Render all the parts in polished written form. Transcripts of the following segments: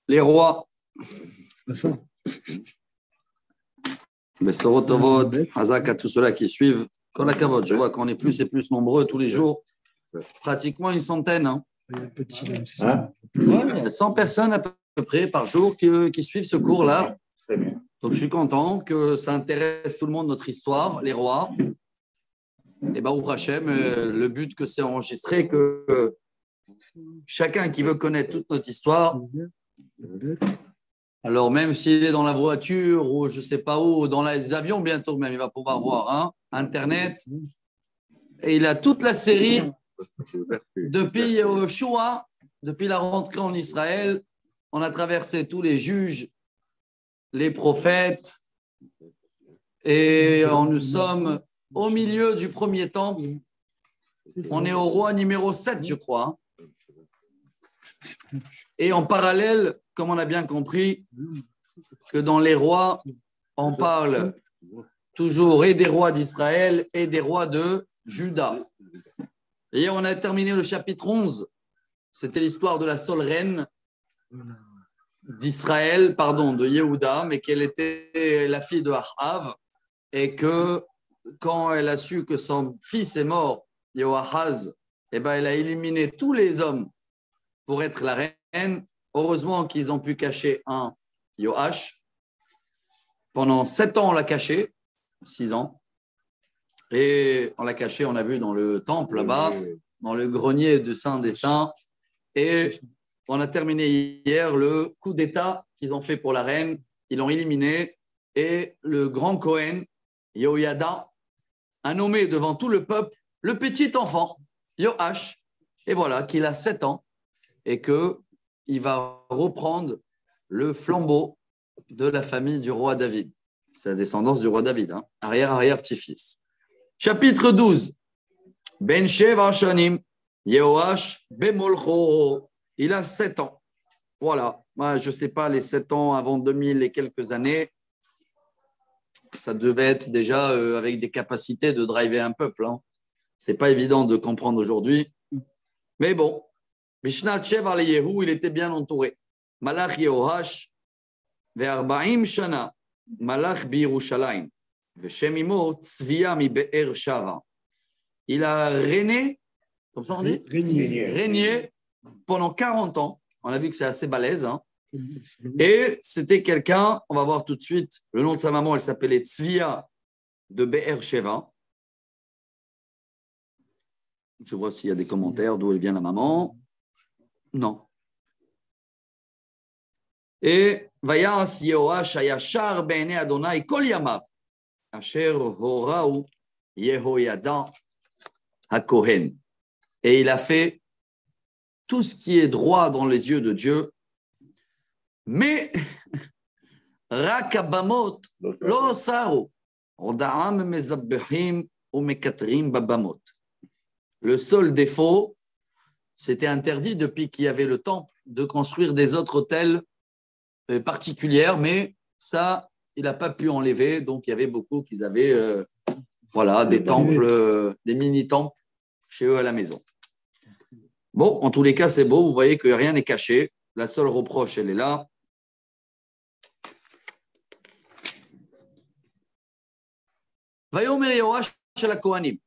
Les rois. Bessorot Tovot, Hazak à tous ceux-là qui suivent. Quand la cavote, je vois qu'on est plus et plus nombreux tous les jours, pratiquement une centaine. Hein. Il y a 100 personnes à peu près par jour qui suivent ce cours-là. Donc je suis content que ça intéresse tout le monde, notre histoire, les rois. Et Baruch Hashem, le but que c'est enregistré, que chacun qui veut connaître toute notre histoire, alors même s'il est dans la voiture ou je ne sais pas où, dans les avions bientôt même, il va pouvoir voir Internet. Et il a toute la série depuis Yoshua, depuis la rentrée en Israël. On a traversé tous les juges, les prophètes, et nous sommes au milieu du premier temple. On est au roi numéro 7, je crois. Et en parallèle, comme on a bien compris, que dans les rois, on parle toujours et des rois d'Israël et des rois de Juda. Et on a terminé le chapitre 11. C'était l'histoire de la seule reine d'Israël, de Yehuda, mais qu'elle était la fille de Ahav, et que quand elle a su que son fils est mort, Yehoahaz, elle a éliminé tous les hommes pour être la reine. Heureusement qu'ils ont pu cacher un Yoash. Pendant 7 ans, on l'a caché, 6 ans. Et on l'a caché, on a vu dans le temple là-bas, dans le grenier de Saint des Saints. Et on a terminé hier le coup d'État qu'ils ont fait pour la reine. Ils l'ont éliminé. Et le grand Cohen, Yehoyada, a nommé devant tout le peuple le petit enfant, Yoash. Et voilà, qu'il a 7 ans. Et qu'il va reprendre le flambeau de la famille du roi David. C'est la descendance du roi David, arrière-petit-fils. Chapitre 12. Ben Sheva Shanim, Yehoash Bemolcho. Il a 7 ans. Voilà. Moi, je ne sais pas, les 7 ans avant 2000 et quelques années, ça devait être déjà avec des capacités de driver un peuple. Hein. Ce n'est pas évident de comprendre aujourd'hui. Mais bon. Mishnat Sheva le Yehu, il était bien entouré. Malach Yehoash, ve'arba'im shana, malach bi'Yerushalayim, ve'shem imo tzviya mi be'er shava. Il a régné, comme ça on dit régné pendant 40 ans. On a vu que c'est assez balèze. Hein. Et c'était quelqu'un, on va voir tout de suite, le nom de sa maman, elle s'appelait Tzviya de Be'er Sheva. Je vois s'il y a des commentaires, d'où elle vient la maman. Non. Et Vayas Yehoash hayashar be'enei Adonai kol yamav asher horau Yehoyada hakohen. Et il a fait tout ce qui est droit dans les yeux de Dieu, mais rakabamot lo saru oda'am mezabbehim ou mekatrim babamot. Le seul défaut, c'était interdit depuis qu'il y avait le temple de construire des autres autels particulières, mais ça, il n'a pas pu enlever. Donc, il y avait beaucoup qui avaient des temples, des mini-temples chez eux à la maison. Bon, en tous les cas, c'est beau. Vous voyez que rien n'est caché. La seule reproche, elle est là. Vayomer Yoash shel haKohanim.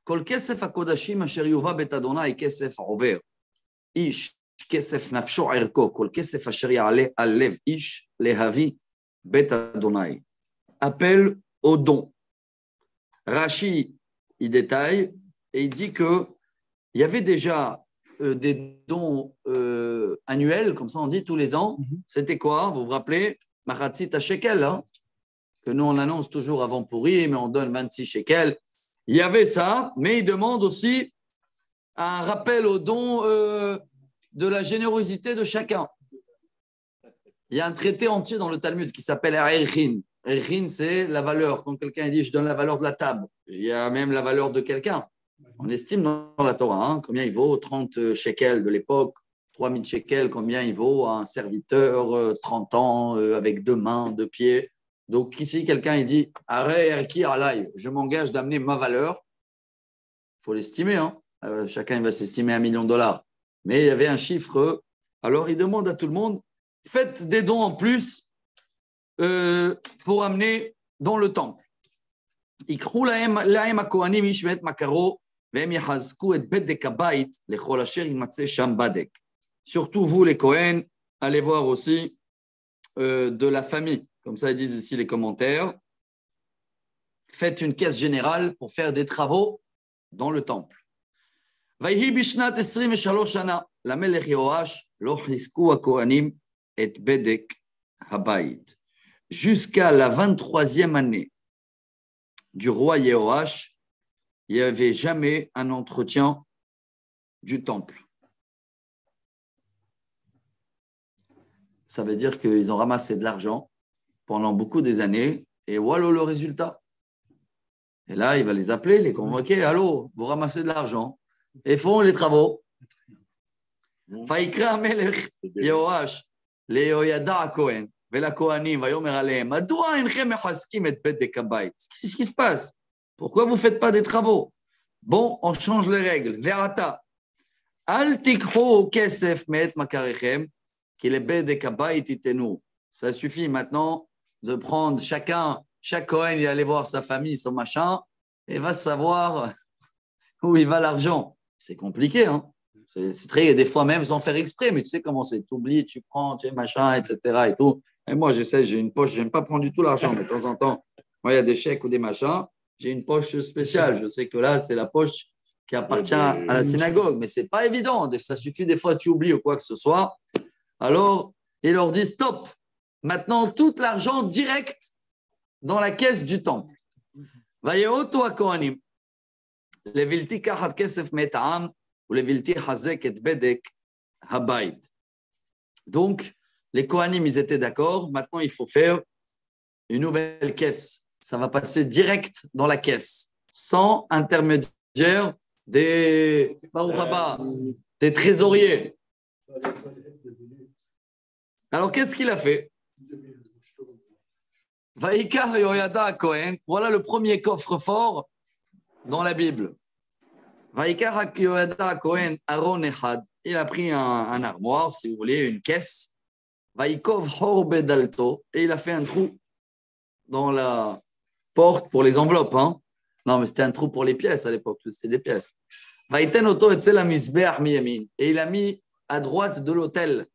Kol kesef hakodashim asher yuva bet Adonai kesef over. Ish kesef nafsho erko. Kol kesef asher ya'ale al lev ish lehavi bet Adonai. Appel au don. Rashi, il détaille et il dit qu'il y avait déjà des dons annuels, comme ça on dit tous les ans. C'était quoi? Vous vous rappelez? Machatzit shekel, hein, que nous on annonce toujours avant pourri, mais on donne 26 shekels. Il y avait ça, mais il demande aussi un rappel au don de la générosité de chacun. Il y a un traité entier dans le Talmud qui s'appelle Erchin. Erchin, c'est la valeur. Quand quelqu'un dit « je donne la valeur de la table », il y a même la valeur de quelqu'un. On estime dans la Torah combien il vaut 30 shekels de l'époque, 3000 shekels, combien il vaut un serviteur 30 ans avec 2 mains, 2 pieds. Donc ici, quelqu'un il dit « Aré Erki Alay », je m'engage d'amener ma valeur. faut l'estimer. Hein. Chacun va s'estimer $1 million. Mais il y avait un chiffre. Alors, il demande à tout le monde, faites des dons en plus pour amener dans le temple. יקחו להם הכהנים איש ואת מכרו, והם יחזקו את בדק הבית לכל אשר יימצא שם בדק. Surtout vous, les Cohen, allez voir aussi de la famille. Comme ça, ils disent ici les commentaires. Faites une caisse générale pour faire des travaux dans le temple. ויהי בשנת 23 שנה, למלך יהואש לא חיזקו הכהנים את בדק הבית. Jusqu'à la 23e année du roi Yehoash, il n'y avait jamais un entretien du temple. Ça veut dire qu'ils ont ramassé de l'argent pendant beaucoup des années et voilà le résultat. Et là, il va les appeler, les convoquer. Allô, vous ramassez de l'argent et font les travaux. ויקרא המלך יהואש ליהוידע הכהן ולכהנים ויאמר עליהם, מדוע אינכם מחזקים את בדק הבית? Qu'est-ce qui se passe? Pourquoi vous ne faites pas des travaux? Bon, on change les règles. ועתה, אל תיקחו כסף מאת מכריכם, כי לבדק הבית ייתנו. Ça suffit maintenant de prendre chaque Cohen, il allait voir sa famille, son machin, et va savoir où il va l'argent. C'est compliqué, hein? C'est très, des fois même sans faire exprès, mais tu sais comment c'est. Tu oublies, tu prends, tu sais, machin, etc. Et tout. Et moi, j'essaie, j'ai une poche, je n'aime pas prendre du tout l'argent, mais de temps en temps, moi, il y a des chèques ou des machins, j'ai une poche spéciale. Je sais que là, c'est la poche qui appartient à la synagogue, mais ce n'est pas évident. Ça suffit des fois, tu oublies ou quoi que ce soit. Alors, il leur dit stop. Maintenant, tout l'argent direct dans la caisse du temple. ויאותו הכהנים, לבלתי קחת כסף מאת העם ולבלתי חזק את בדק הבית. Donc, les Kohanim, ils étaient d'accord. Maintenant, il faut faire une nouvelle caisse. Ça va passer direct dans la caisse, sans intermédiaire des des trésoriers. Alors, qu'est-ce qu'il a fait? Vaikar Yoyada Cohen, voilà le premier coffre-fort dans la Bible. Vaikar Yoyada Cohen Aaron Echad, il a pris un armoire, si vous voulez, une caisse. Vaikov Horbe Dalto, et il a fait un trou dans la porte pour les enveloppes. Hein. Non, mais c'était un trou pour les pièces à l'époque, c'était des pièces. Vaiten Oto Etzel Amisbeach Miyamin, et il a mis à droite de l'autel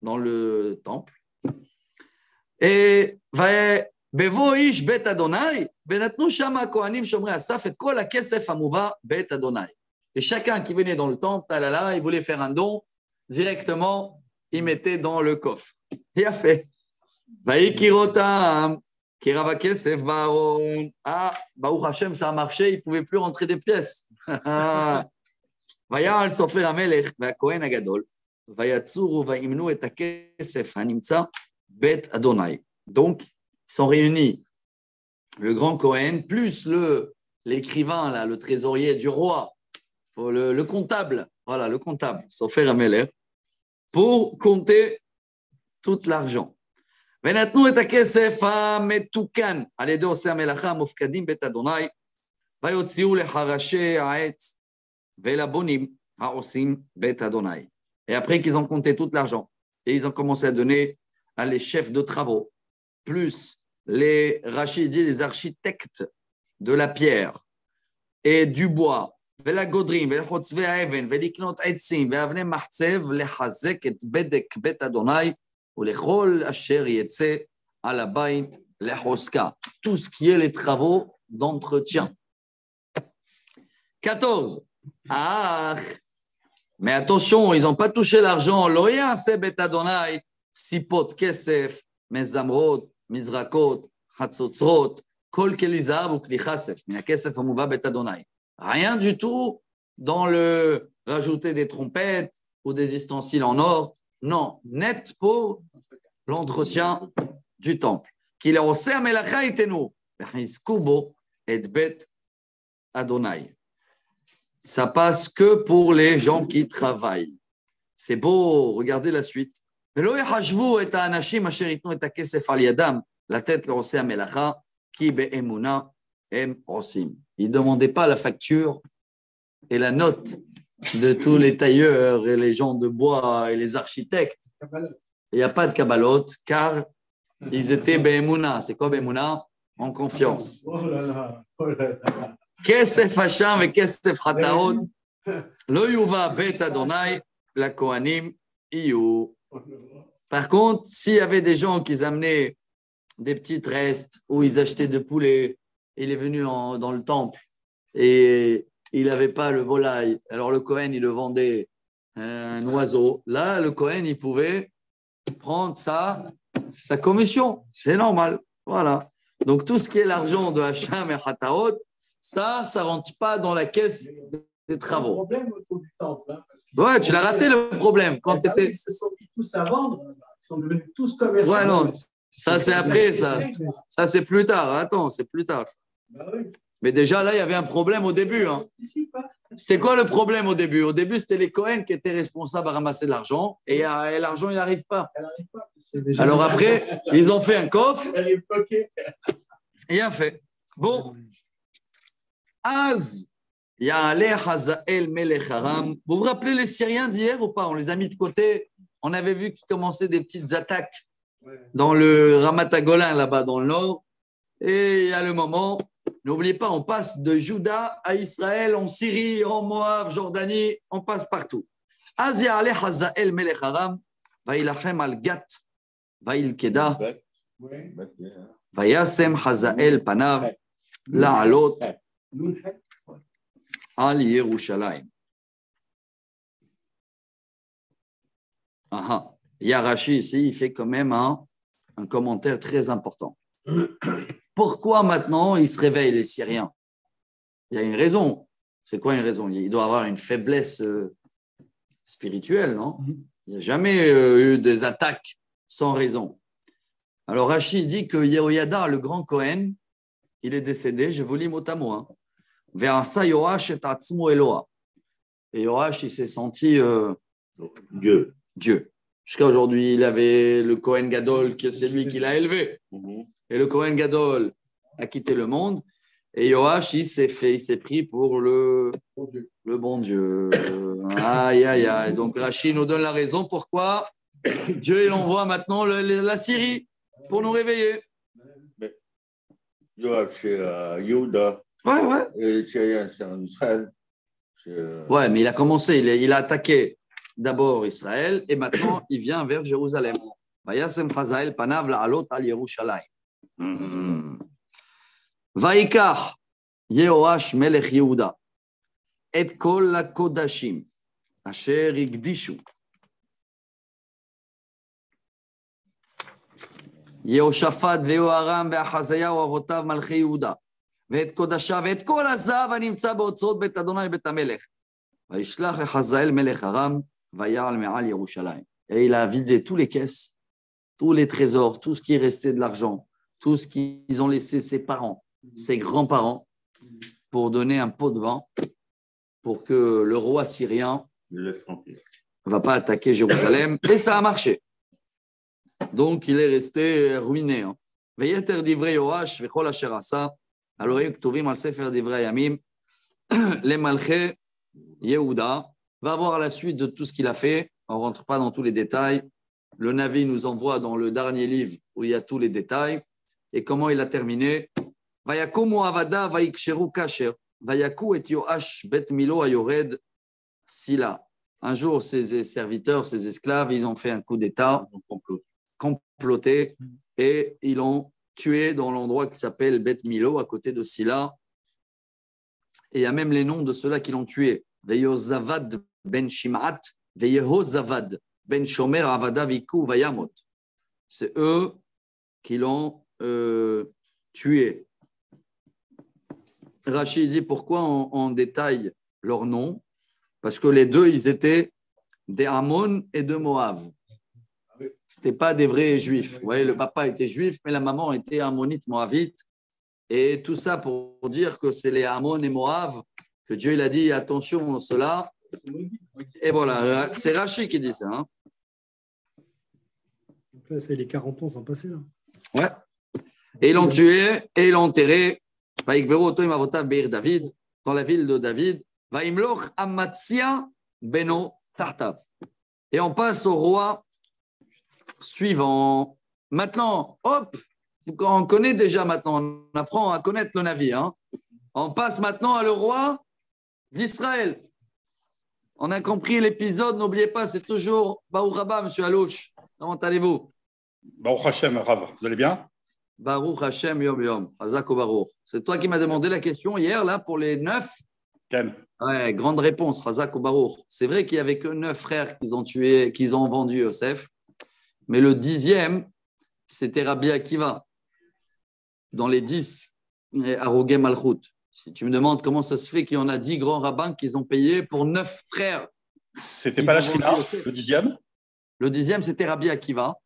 dans le temple. Et בבוא איש בית אדוני, ונתנו שם הכהנים שומרי הסף את כל הכסף המובא בית אדוני. Et chacun qui venait dans le temple, il voulait faire un don, directement, il mettait dans le coffre. Il a fait. ויקיר אותם, כי רב הכסף בארון. Ah, Baruch Hashem, ça a marché, il ne pouvait plus rentrer des pièces. ויעל סופר המלך והכהן הגדול, ויצורו וימנו את הכסף הנמצא בית אדוני. Donc, ils sont réunis, le grand Cohen, plus l'écrivain, là, le trésorier du roi, le comptable, voilà, le comptable, Sofer Ameler, pour compter tout l'argent. ונתנו את הכסף המתוקן על ידי עושי המלאכה המופקדים בית אדוני, ויוציאו לחרשי העץ ולבונים העושים בית אדוני. Et après qu'ils ont compté tout l'argent, et ils ont commencé à donner à les chefs de travaux, plus les rachidis, les architectes de la pierre et du bois, ולגודרים, ולחוצבי האבן, ולקנות עצים, ואבני מחצב, לחזק את בדק בית אדוני, ולכל אשר יצא על הבית לחוזקה. Tout ce qui est les travaux d'entretien. 14. Ah, mais attention, ils n'ont pas touché l'argent. לא יעשה בית אדוני סיפות כסף, מזמרות, מזרקות, חצוצרות, כל כלי זהב וכלי כסף, מן הכסף המובא בית אדוני. Rien du tout dans le rajouter des trompettes ou des ustensiles en or. Non, net pour l'entretien du temple. Qu'il est עושה המלאכה ייתנו, ויחזקו בו את בית אדוני. Ça passe que pour les gens qui travaillent. C'est beau, regardez la suite. ולא יחשבו את האנשים אשר ייתנו את הכסף על ידם, לתת לעושי המלאכה, כי באמונה הם עושים. Ils ne demandaient pas la facture et la note de tous les tailleurs et les gens de bois et les architectes. Il n'y a pas de Kabbalot car ils étaient Be'emouna. C'est quoi Be'emouna? En confiance. Kesef Hasham et Kesef Hataot. Lo yuva bet Adonai, la Kohanim, iyu. Par contre, s'il y avait des gens qui amenaient des petits restes où ils achetaient de poulet, il est venu dans le temple et il n'avait pas le volaille. Alors le Kohen, il le vendait un oiseau. Là, le Kohen, il pouvait prendre sa commission. C'est normal. Voilà. Donc tout ce qui est l'argent de Hacham et Hataot, ça ne rentre pas dans la caisse des travaux. Problème autour du temple. Hein, ouais, tu l'as raté le problème. Quand ils se sont mis tous à vendre, ils sont devenus tous commerçants. Ouais, non, ça c'est après, ça. Ça c'est plus tard. Attends, c'est plus tard. Bah oui. Mais déjà là, il y avait un problème au début. Hein. C'était quoi le problème au début? Au début, c'était les Cohen qui étaient responsables à ramasser de l'argent et l'argent, il n'arrive pas. Alors après, ils ont fait un coffre. Bien fait. Bon. Az. Vous vous rappelez les Syriens d'hier ou pas? On les a mis de côté. On avait vu qu'ils commençaient des petites attaques dans le Ramat Golin, là-bas dans le nord. Et il y a le moment, n'oubliez pas, on passe de Juda à Israël, en Syrie, en Moab, Jordanie, on passe partout. Az ya'aleh Hazael melech Aram, va'ilachem al Gat, va'ilkeda, va'yasem Hazael panav, la'alot, al Yerushalayim. Yarashi ici, il fait quand même un commentaire très important. Pourquoi maintenant ils se réveillent, les Syriens? Il y a une raison. C'est quoi une raison? Il doit avoir une faiblesse spirituelle, non? Il n'y a jamais eu des attaques sans raison. Alors Rashi dit que Yehoyada, le grand Cohen, il est décédé, je vous lis mot à mot. Hein. Ve'asa Yoash et Atzmo Eloa. Et Yoash, il s'est senti Dieu. Jusqu'à aujourd'hui, il avait le Cohen Gadol, c'est lui qui l'a élevé. Et le Cohen Gadol a quitté le monde. Et Yoash, il s'est pris pour le bon Dieu. Aïe, aïe, aïe. Donc Rashi nous donne la raison pourquoi Dieu il envoie maintenant la Syrie pour nous réveiller. Mais Yoash, c'est Yehuda. Ouais. Et les Syriens, c'est en Israël. Ouais, mais il a commencé, il a attaqué d'abord Israël et maintenant il vient vers Jérusalem. Vayasem Hazael panav la'alot al Yerushalayim. Vaikach Yehoash melech Yehuda et kol hakodashim asher igdishu Yehoshaphat veYehoram veAchazayahu avotav malchei Yehuda ואת קודשה ואת כל הזהב הנמצא באוצרות בית אדוני ובית המלך. וישלח לחזאל מלך ארם ויעל מעל ירושלים. Et il a vidé tous les caisses, tous les trésors, tout ce qui est resté de l'argent, tout ce qu'ils ont laissé ses parents, ses grands-parents, pour donner un pot de vin pour que le roi syrien ne va pas attaquer Jérusalem. Et ça a marché. Donc, il est resté ruiné. ויתר דברי יואש וכל אשר עשה alors, Ktovim al Sefer Divrei Yamim, les Malchei Yehuda, va voir la suite de tout ce qu'il a fait. On ne rentre pas dans tous les détails. Le Navi nous envoie dans le dernier livre où il y a tous les détails. Et comment il a terminé? Vayakumu avada vaiksheru kasher, vayaku et Yoash bet Milo ayored sila. Un jour, ses serviteurs, ses esclaves, ils ont fait un coup d'État, comploté, et ils l'ont tué dans l'endroit qui s'appelle Bet Milo, à côté de Silla. Et il y a même les noms de ceux-là qui l'ont tué. Veyozavad ben Shim'at, Veyehozavad ben Shomer Avada Viku Vayamot. C'est eux qui l'ont tué. Rachid dit pourquoi on détaille leurs noms? Parce que les deux, ils étaient des Ammon et de Moab. Ce n'étaient pas des vrais juifs. Vous voyez, le papa était juif, mais la maman était ammonite, moabite. Et tout ça pour dire que c'est les Ammon et Moab que Dieu il a dit attention à cela. Et voilà, c'est Rashi qui dit ça. Hein. Donc là, c'est les 40 ans sont passés là. Ouais. Et ils l'ont tué et ils l'ont enterré. David, dans la ville de David. Vaimloch Amatzia Beno Tartav. Et on passe au roi suivant. Maintenant, hop, on connaît déjà maintenant, on apprend à connaître le navire. Hein. On passe maintenant à le roi d'Israël. On a compris l'épisode, n'oubliez pas, c'est toujours Baruch Haba, monsieur Alouche. Comment allez-vous? Baruch Hashem, Rav, vous allez bien? Baruch Hashem Yom Yom, Hazak Baruch. C'est toi qui m'as demandé la question hier, là, pour les 9. Ken. Ouais, grande réponse, Hazak Baruch. C'est vrai qu'il n'y avait que 9 frères qu'ils ont tués, qu'ils ont vendu Yosef. Mais le 10e, c'était Rabbi Akiva. Dans les 10, Arogé Malchut. Si tu me demandes comment ça se fait qu'il y en a 10 grands rabbins qu'ils ont payé pour 9 frères. C'était pas la Shrina, le 10e? Le 10e, c'était Rabbi Akiva.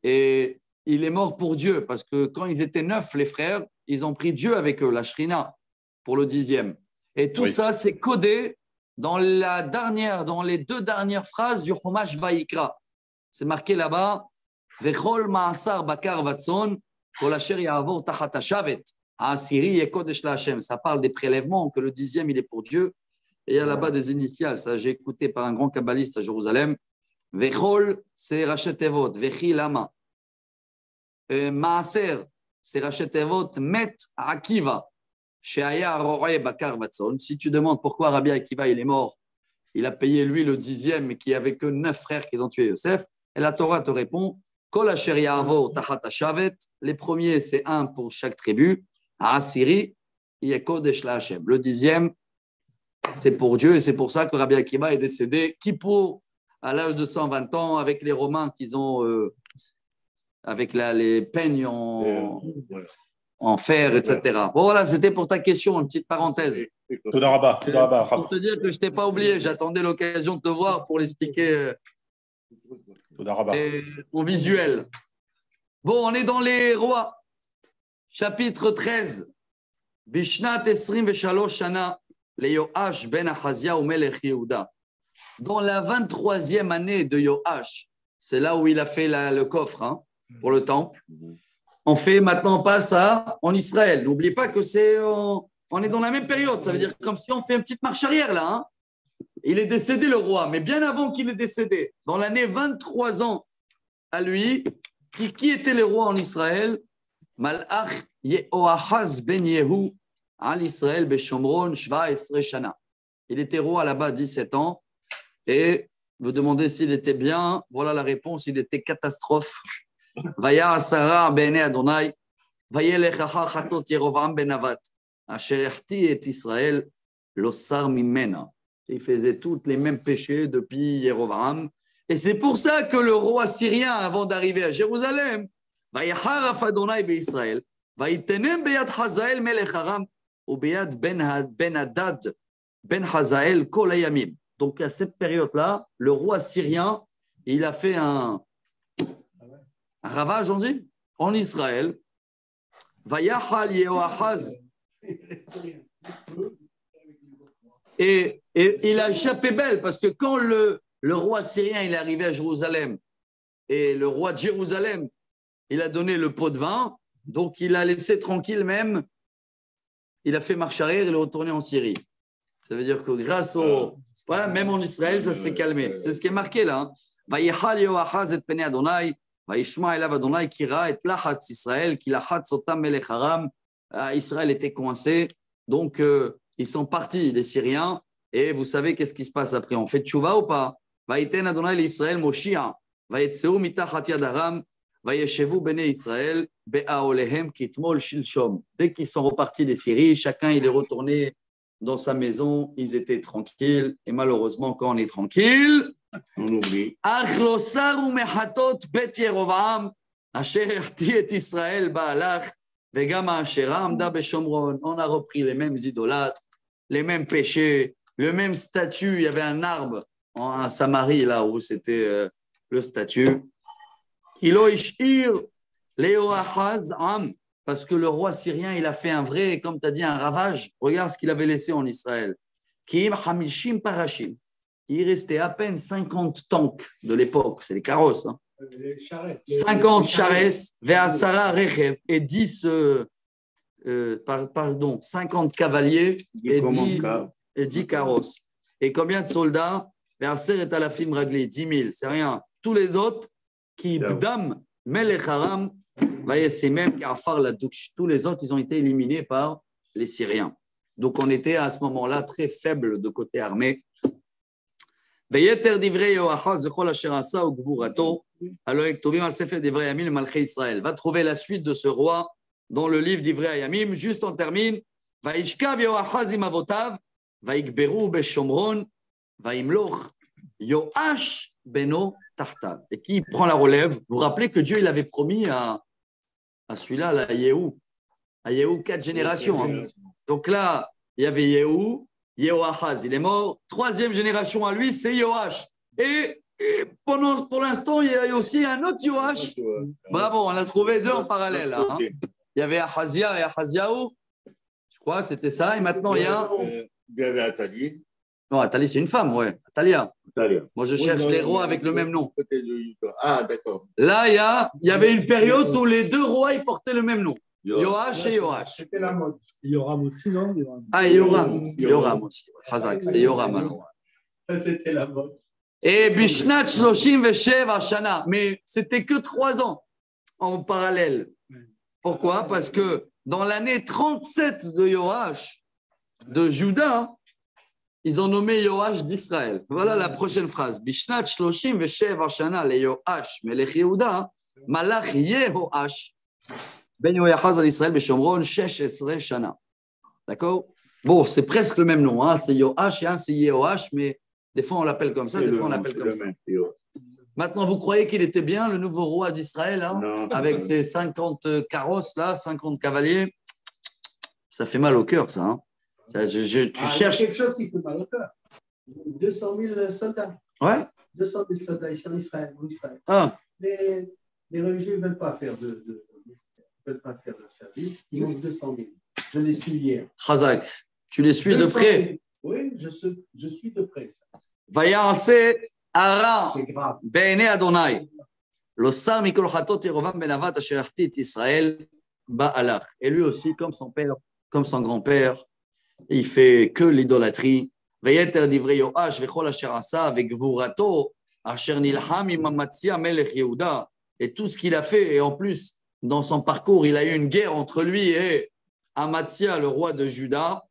Et il est mort pour Dieu, parce que quand ils étaient 9, les frères, ils ont pris Dieu avec eux, la Shrina, pour le 10e. Et tout ça, c'est codé dans les 2 dernières phrases du Chumash Vayikra. C'est marqué là-bas, Vechol ma'asar bakar vatson, kol asher ya'avor tachat hashavet, ha'asiri yekodesh la'Hashem. Ça parle des prélèvements, que le 10e, il est pour Dieu. Et il y a là-bas des initiales. Ça, j'ai écouté par un grand kabbaliste à Jérusalem. Vechol, c'est Rachet Tevot. Vechi lama. Maaser, c'est Rachet Tevot. Met Akiva. Sheaya ro'e bakar vatson. Si tu demandes pourquoi Rabbi Akiva, il est mort, il a payé lui le 10e, mais qu'il n'y avait que 9 frères qui ont tué Yosef. Et la Torah te répond, Kol asher ya'avor tachat hashavet. Les premiers, c'est un pour chaque tribu. Ha'asiri yekodesh la'Hashem. Le 10e, c'est pour Dieu, et c'est pour ça que Rabbi Akiva est décédé Kippour à l'âge de 120 ans avec les Romains qu'ils ont, avec les peignes en fer, etc. Bon, voilà, c'était pour ta question, une petite parenthèse. Toda Rabba, Pour te dire que je ne t'ai pas oublié, j'attendais l'occasion de te voir pour l'expliquer en visuel. Bon, on est dans les rois, chapitre 13. Bishnat Esrim Veshalosh Shana. Le Yoash ben Achazia ou Melech Yehuda. Dans la 23e année de Yoash, c'est là où il a fait le coffre pour le temple. On passe en Israël. N'oubliez pas que on est dans la même période. Ça veut dire comme si on fait une petite marche arrière là. Hein. Il est décédé le roi, mais bien avant qu'il est décédé, dans l'année 23 ans à lui, qui était le roi en Israël? Malach Yehoahaz ben Yehu. Al-Israël, Beshomron, Shva, Esre, Shana. Il était roi là-bas 17 ans et vous demandez s'il était bien. Voilà la réponse, il était catastrophe. Vaya Asara Bene Adonai, Vaya Lechacha Chatot Yerovam Ben Avat, Asher Erti et Israël, Losar Mimena. Il faisait tous les mêmes péchés depuis Yerovam. Et c'est pour ça que le roi syrien, avant d'arriver à Jérusalem, Vaya Haraf Adonai Be Israël, Vaya Tenem Beyad Hazael Melech Aram, Ubeyad ben Hadad ben Hazael Kol Hayamim. Donc à cette période-là, le roi syrien, il a fait un ravage, on dit, en Israël. Vayachal Yehoachaz. Et il a échappé belle parce que quand le roi syrien il est arrivé à Jérusalem et le roi de Jérusalem, il a donné le pot de vin, donc il a laissé tranquille même. Il a fait marche arrière, il est retourné en Syrie. Ça veut dire que grâce au... Voilà, même en Israël, ça s'est calmé. C'est ce qui est marqué là. Vayechal Yehoachaz et Pene Adonai, Vayishma elav Adonai kira et lachatz Israël, ki lachatz otam melech Aram. Israël était coincé. Donc, ils sont partis, les Syriens. Et vous savez qu'est-ce qui se passe après? On fait tchouva ou pas? Vayiten Adonai l'Israël Moshia. Vayetseu mitachat yad Aram. Vayeshevu bene Israël be'aolehem kitmol shilshom. Dès qu'ils sont repartis des Syries, chacun il est retourné dans sa maison, ils étaient tranquilles. Et malheureusement, quand on est tranquille, on oublie. Achlosar ou mechatot bet Yerovam, asher erti et Israël ba'alach, vegam ha'ashera amda beshomron. On a repris les mêmes idolâtres, les mêmes péchés, le même statut. Il y avait un arbre en Samarie, là où c'était le statut. Ilo ishir Leoahaz am, parce que le roi syrien, il a fait un vrai, comme tu as dit, un ravage. Regarde ce qu'il avait laissé en Israël. Kim hamishim parashim. Il restait à peine 50 tanks de l'époque, c'est les carrosses. Hein. 50 charrettes, ve'asara rechev, et 50 cavaliers et et 10 carrosses. Et combien de soldats? Verser est à la film ragli, 10 000, c'est rien. Tous les autres, qui bdam, melech haram, vayesimem, kafar la douche. Tous les autres, ils ont été éliminés par les Syriens. Donc, on était à ce moment-là très faible de côté armé. ויתר דברי יהואחז וכל אשר עשה וגבורתו, הלא כתובים על ספר דברי הימים למלכי ישראל. Va trouver la suite de ce roi dans le livre d'Ivrei Hayamim. Juste on termine. וישכב יהואחז עם אבותיו, ויגברו בשומרון, וימלוך יואש בנו תחתיו. Et qui prend la relève? Vous vous rappelez que Dieu il avait promis à celui-là, à Yehou, 4 générations. Hein. Donc là, il y avait Yehou, Yehoachaz, il est mort. 3e génération à lui, c'est Yoash. Et pour l'instant, il y a aussi un autre Yoash. Bravo, on a trouvé 2 en parallèle. Là, hein. Il y avait Ahazia et Ahaziaou. Je crois que c'était ça. Et maintenant, il y a. Il y avait Atali. Non, Atali, c'est une femme, ouais. Atalia. Atalia. Moi, je cherche les rois avec le même nom. Ah, d'accord. Là, il y avait une période où les 2 rois ils portaient le même nom. Yoash et Yoash. C'était la mode. Yoram aussi, non? Ah, Yoram aussi. Hazak, c'était Yoram alors. C'était la mode. Et Bishnat Shloshim Veshev Hashana. Mais c'était que 3 ans en parallèle. Pourquoi? Parce que dans l'année 37 de Yoash, de Juda, ils ont nommé Yoash d'Israël. Voilà la prochaine phrase. Bishnat Shloshim Veshev Hashana le Yoash Melech Yehuda Malach Yehoash Ben Yoachaz al Israël Beshomron 16 Shana. D'accord? Bon, c'est presque le même nom. Hein. C'est Yoash et un c'est Yehoash, mais des fois on l'appelle comme ça, des fois on l'appelle comme ça. Maintenant, vous croyez qu'il était bien, le nouveau roi d'Israël, hein, avec ses 50 carrosses, là, 50 cavaliers? Ça fait mal au cœur, ça. Hein. Tu cherches. Quelque chose qui fait mal au cœur. 200 000 soldats. Ouais. 200 000 soldats ici en Israël. Ah. Les religieux ne veulent pas faire veulent pas faire leur service. Ils ont 200 000. Je les suis hier. Hazak, tu les suis de près? Oui, je suis de près. Vayase Ara C'est grave. Be'ene Adonai. Lo sar mikol chatot Yerovam ben Avat asher achti et Israël ba'alach. Et lui aussi, comme son père, comme son grand-père, il fait que l'idolâtrie. Vayeter divrei Yoash vechol asher asa vegvurato asher nilham im Amatzia melech Yehuda. Et tout ce qu'il a fait, et en plus, dans son parcours, il a eu une guerre entre lui et Amatzia, le roi de Juda.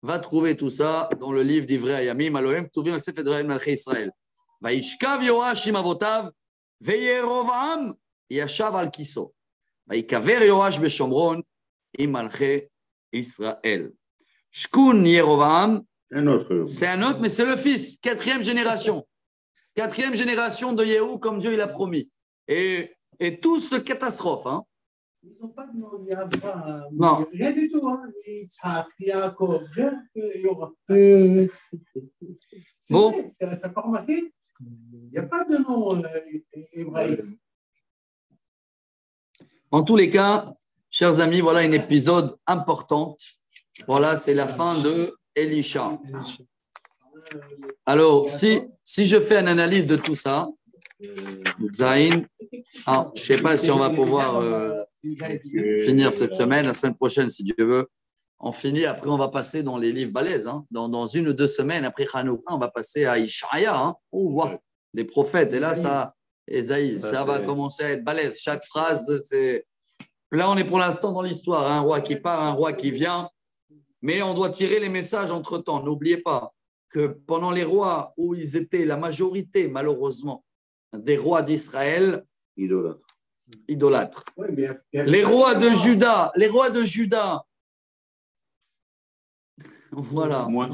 Va trouver tout ça dans le livre d'Ivrei Hayamim, Alohem Ktuvim Sefer Devarim Melchei Israël. Vaishkav Yoash im avotav, veYerovam yashav al kiso. Vaikaver Yoash beshomron im Malchei Israël. Shkun Yerovam, c'est un autre, mais c'est le fils, 4e génération. 4e génération de Yehou, comme Dieu il a promis. Et tout se catastrophe. Hein. Ils n'ont pas demandé à Abraham. Non. Rien du tout. Hein. Yitzhak, Yaakov, rien que Yoram. Bon. Tu n'as pas remarqué? Il n'y a pas de nom hébraïque. En tous les cas, chers amis, voilà un épisode important. Voilà, c'est la fin de Elisha. Alors, si je fais une analyse de tout ça, Zain, je ne sais pas si on va pouvoir finir cette semaine, la semaine prochaine, si Dieu veut. On finit, après on va passer dans les livres balèzes. Hein. Dans 1 ou 2 semaines, après Hanouka, on va passer à Ishaïa, hein. Des prophètes. Et là, ça, Esaïe, ça va commencer à être balèze. Chaque phrase, c'est… Là, on est pour l'instant dans l'histoire. Un roi qui part, un roi qui vient. Mais on doit tirer les messages entre-temps. N'oubliez pas que pendant les rois où ils étaient la majorité, malheureusement, des rois d'Israël, idolâtres. Oui, mais les rois de Juda, voilà. Moins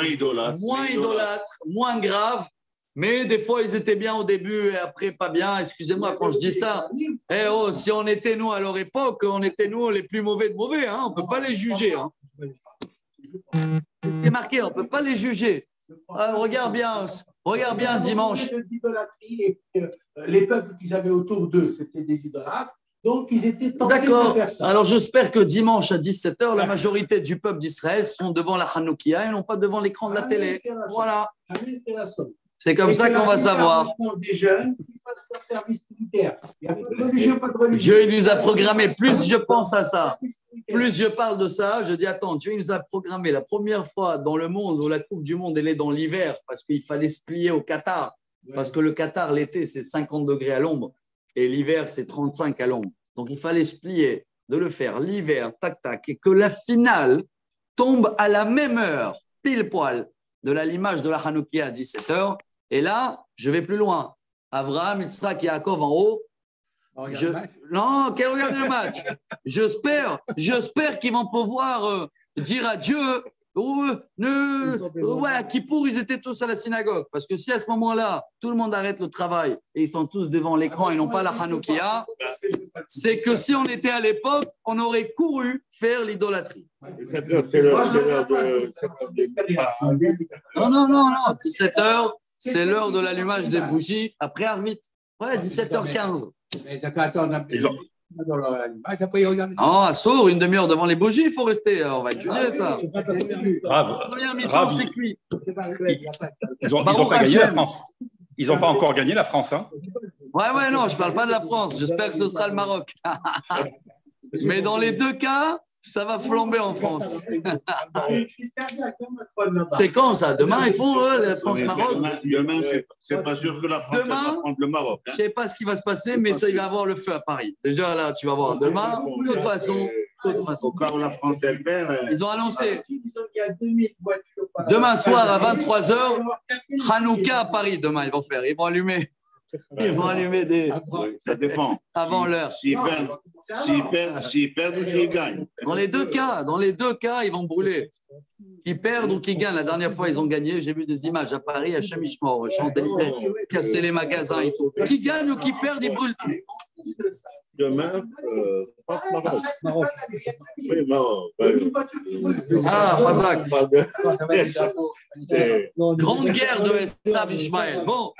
idolâtres. Moins idolâtres, moins graves, mais des fois ils étaient bien au début et après pas bien. Excusez-moi quand je dis ça. Si on était nous à leur époque, on était nous les plus mauvais de mauvais. Hein. On ne peut pas les juger. Hein. C'est marqué, on ne peut pas les juger. Regarde bien dimanche. Les peuples qu'ils avaient autour d'eux, c'était des idolâtres. Donc, ils étaient tentés de faire ça. Alors, j'espère que dimanche à 17h, la majorité du peuple d'Israël sont devant la Hanoukia et non pas devant l'écran de la télé. Voilà. C'est comme ça qu'on va savoir. Des jeunes qui fassent leur service militaire. Il n'y a pas de religion, pas de religion. Dieu il nous a programmé. Plus je pense à ça, plus je parle de ça, je dis attends, Dieu il nous a programmé la première fois dans le monde où la Coupe du Monde elle est dans l'hiver parce qu'il fallait se plier au Qatar. Parce que le Qatar, l'été, c'est 50 degrés à l'ombre et l'hiver, c'est 35 à l'ombre. Donc, il fallait se plier, de le faire l'hiver, tac, tac, et que la finale tombe à la même heure, pile poil, de l'allumage de la Hanoukia à 17h. Et là, je vais plus loin. Avraham, Yitzhak et Yaakov en haut. Non, qu'elle regarde le match. J'espère qu'ils vont pouvoir dire à Dieu. À Kippour, ils étaient tous à la synagogue. Parce que si à ce moment-là, tout le monde arrête le travail et ils sont tous devant l'écran et non pas la Hanoukia, c'est que si on était à l'époque, on aurait couru faire l'idolâtrie. Non. 17h, c'est l'heure de l'allumage des bougies après Arvit. Ouais, 17h15. Non, à Sour, une demi-heure devant les bougies, il faut rester. On va étudier ça. Rav, ils ont pas gagné la France. Ils n'ont pas encore gagné la France. Hein. Ouais, non, je ne parle pas de la France. J'espère que ce sera le Maroc. Mais dans les deux cas, ça va flamber en France. C'est quand ça? Demain, ils font la France-Maroc. Demain, c'est pas sûr que la France va prendre le Maroc. Je ne sais pas ce qui va se passer, mais ça, il va y avoir le feu à Paris. Déjà, là, tu vas voir demain. De toute façon. Quand la France, elle perd. Ils ont annoncé demain soir à 23h, Hanouka à Paris. Demain, ils vont faire. Ils vont allumer des. Ça dépend. Avant l'heure. S'ils perdent ou s'ils gagnent. Dans les deux cas, ils vont brûler. Qu'ils perdent ou qu'ils gagnent. La dernière fois, ils ont gagné. J'ai vu des images à Paris, à Chamishmor, Champs-Élysées, casser les magasins et tout. Qui gagnent ou qui perdent, ils brûlent tout. Demain, Maroc. Oui, Maroc. Ah, Fazak. Grande guerre de Esav Ishmael. Bon,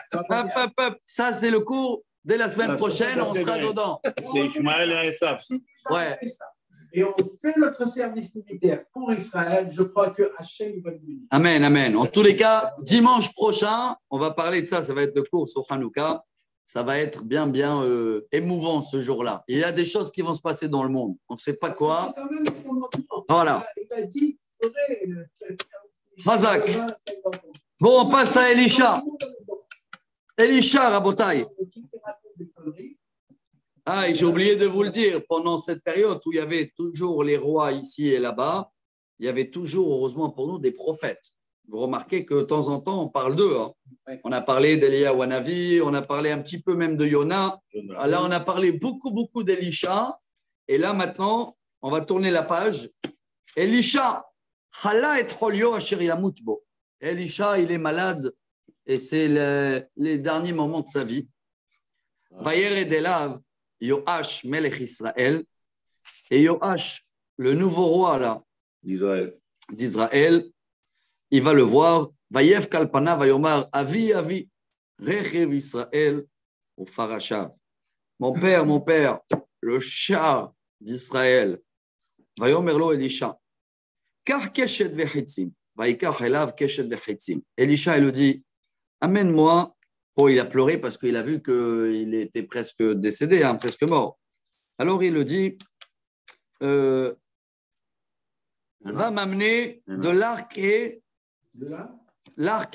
ça c'est le cours. Dès la semaine prochaine, on sera dedans. C'est Ishmael et Esav. Ouais. Et on fait notre service militaire pour Israël. Je crois que Hachem va nous bénir. Amen. En tous les cas, dimanche prochain, on va parler de ça. Ça va être le cours sur Hanouka. Ça va être bien émouvant ce jour-là. Il y a des choses qui vont se passer dans le monde. On ne sait pas quoi. Voilà. Hazak. Bon, on passe à Elisha. Elisha, Rabotai. Ah, et j'ai oublié de vous le dire, pendant cette période où il y avait toujours les rois ici et là-bas, il y avait toujours, heureusement pour nous, des prophètes. Vous remarquez que de temps en temps, on parle d'eux. Hein. On a parlé d'Eliyahu Hanavi, on a parlé un petit peu même de Yona. Là, on a parlé beaucoup d'Elisha. Et là, maintenant, on va tourner la page. Elisha, Hala et Cholio asher yamut bo. Elisha, il est malade et c'est les derniers moments de sa vie. Vayered elav Yoash melech Israël. Et Yoash, le nouveau roi là, d'Israël, il va le voir. Vayev kalpana vayomar avi rechev Israël ou farashav. Mon père, le char d'Israël. Vayomerlo Elisha. Kar keshet vechitzim. Vaikach elav keshet vechitzim. Elisha, il lui dit, amène-moi. Oh, il a pleuré parce qu'il a vu qu'il était presque décédé, hein, presque mort. Alors il le dit, va m'amener de l'arc et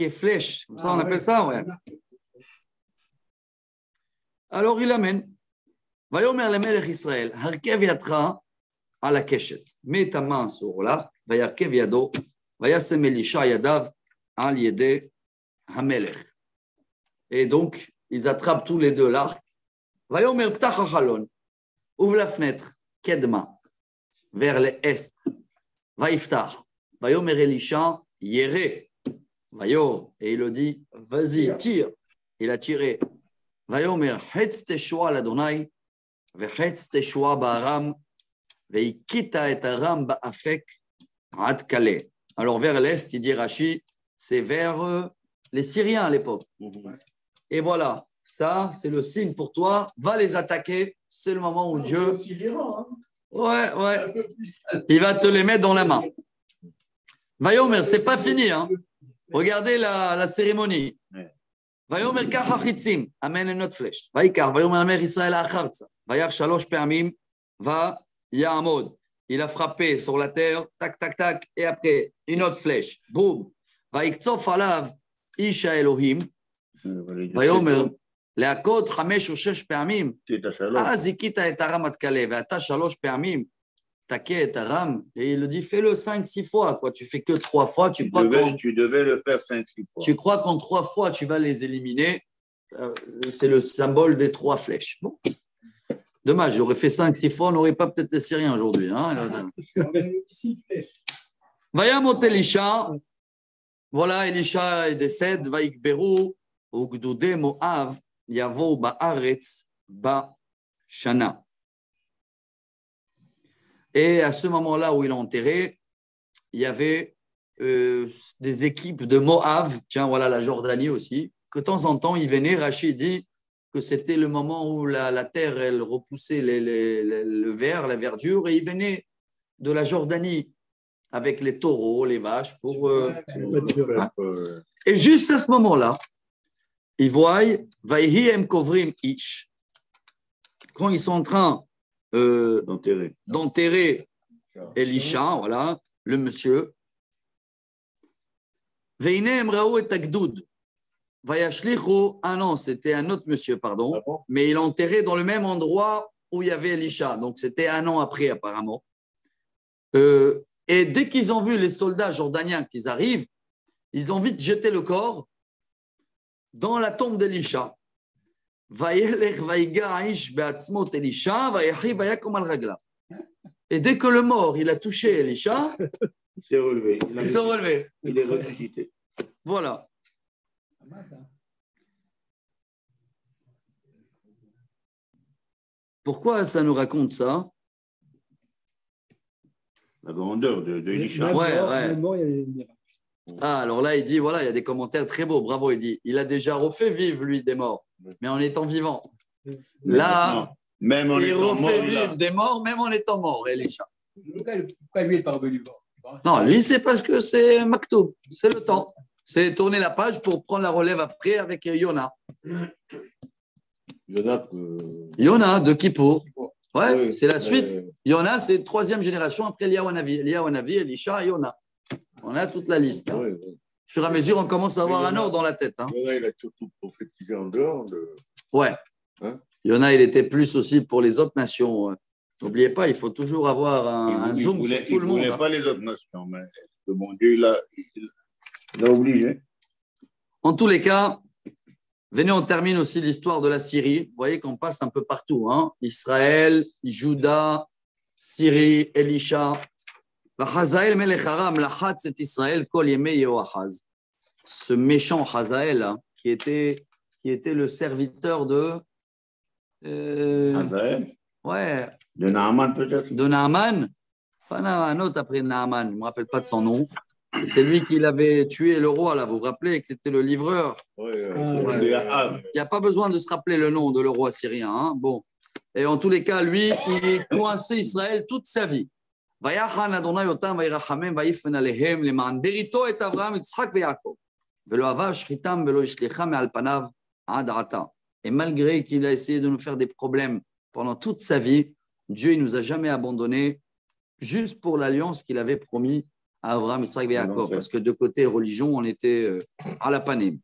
flèche. Comme ça, on appelle ça, ouais. Alors il amène. Vayomer le melech Israël, harkev yatra à la keshet. Mets ta main sur l'arc, vayarkev yado, vayasem Elisha yadav al yede hamelech. Et donc, ils attrapent tous les deux l'arc. Vayomer ptach hachalon, ouvre la fenêtre, kedma, vers l'est. Vaïftar. Vayomer Elisha yere. Vayo, et il le dit, vas-y, tire. Il a tiré. Vayomer hetz teshua l'Adonai, vehetz teshua ba'aram, veikita et aram ba'afek ad kale. Alors, vers l'est, il dit Rashi, c'est vers les Syriens à l'époque. Et voilà, ça, c'est le signe pour toi. Va les attaquer. C'est le moment où Dieu. Ouais. Il va te les mettre dans la main. Vayomer, c'est pas fini. Hein. Regardez la cérémonie. ויאמר קח החיצים, אמן une autre flèche. ויקח, ויאמר המלך ישראל האחרצה, ויח 3 פעמים, ויעמוד. Il a frappé sur la terre, tac, tac, tac, et après, une autre flèche, boum. ויקצוף עליו איש האלוהים, ויאמר, להכות 5 או 6 פעמים, אז הכית את הרמטכ"ל, ואתה 3 פעמים, תכה את הרם, et il le dit, fais-le 5-6 fois, quoi. Tu fais que 3 fois, tu devais le faire 5-6 fois. Tu crois qu'en 3 fois, tu vas les éliminer, c'est le symbole des 3 flèches. Bon. Dommage, j'aurais fait 5-6 fois, on n'aurait pas peut-être les Syriens aujourd'hui. Hein. Vayamot Elisha, voilà, Elisha décède, Vaikberu, Ugdude Moav, Yavo Ba'aretz Ba'shana. Et à ce moment-là où il est enterré, il y avait des équipes de Moab, tiens, voilà la Jordanie aussi, que de temps en temps, ils venaient, Rachid dit que c'était le moment où la terre, elle repoussait le vert, la verdure, et ils venaient de la Jordanie avec les taureaux, les vaches, pour... Et juste à ce moment-là, ils voient, Vaihi em kovrim ish, quand ils sont en train d'enterrer Elisha, voilà, le monsieur. Veine emraou et agdoud. Vayashlichu, ah non, c'était un autre monsieur, pardon, mais il est enterré dans le même endroit où il y avait Elisha, donc c'était un an après apparemment. Et dès qu'ils ont vu les soldats jordaniens qu'ils arrivent, ils ont vite jeté le corps dans la tombe d'Elisha. Et dès que le mort, il a touché Elisha, il s'est relevé. Il s'est relevé. Il est ressuscité. Voilà. Pourquoi ça nous raconte ça? La grandeur de Elisha. Ouais. Ah, alors là, il dit, voilà, il y a des commentaires très beaux. Bravo, il dit, il a déjà refait vivre, lui, des morts, mais en étant vivant. Là, même en il étant refait mort, vivre des morts, même en étant mort, Elisha. Pourquoi lui est pas revenu mort? Non, lui, c'est parce que c'est Maktoub, c'est le temps. C'est tourner la page pour prendre la relève après avec Yona. Yona de Kippour. Ouais, c'est la suite. Yona, c'est 3e génération après Eliyahu Hanavi, Elisha, Yona. On a toute la liste. Hein. Au fur et à mesure, on commence à avoir un ordre dans la tête. Hein. Yona, il a surtout prophétisé en dehors de... Ouais. Hein? Yona, il était plus aussi pour les autres nations. N'oubliez pas, il faut toujours avoir un zoom sur tout le monde. Il ne voulait pas les autres nations, mais le bon Dieu, il l'a obligé. En tous les cas, venez, on termine aussi l'histoire de la Syrie. Vous voyez qu'on passe un peu partout. Hein? Israël, Juda, Syrie, Elisha. Hazael melech Aram, lachat c'est Israël, kol yemei Yehoachaz. Ce méchant Hazael, hein, qui était le serviteur de... Hazael? Ouais. De Naaman peut-être? De Naaman. Pas un autre après Naaman, je ne me rappelle pas de son nom. C'est lui qui l'avait tué, le roi, là. Vous vous rappelez que c'était le livreur? Il n'y a pas besoin de se rappeler le nom de le roi syrien. Hein? Bon. Et en tous les cas, lui, il coinçait Israël toute sa vie. Et malgré qu'il a essayé de nous faire des problèmes pendant toute sa vie, Dieu ne nous a jamais abandonnés juste pour l'alliance qu'il avait promis à Abraham, Yitzhak et Yaakov. Parce que de côté religion, on était à la panim.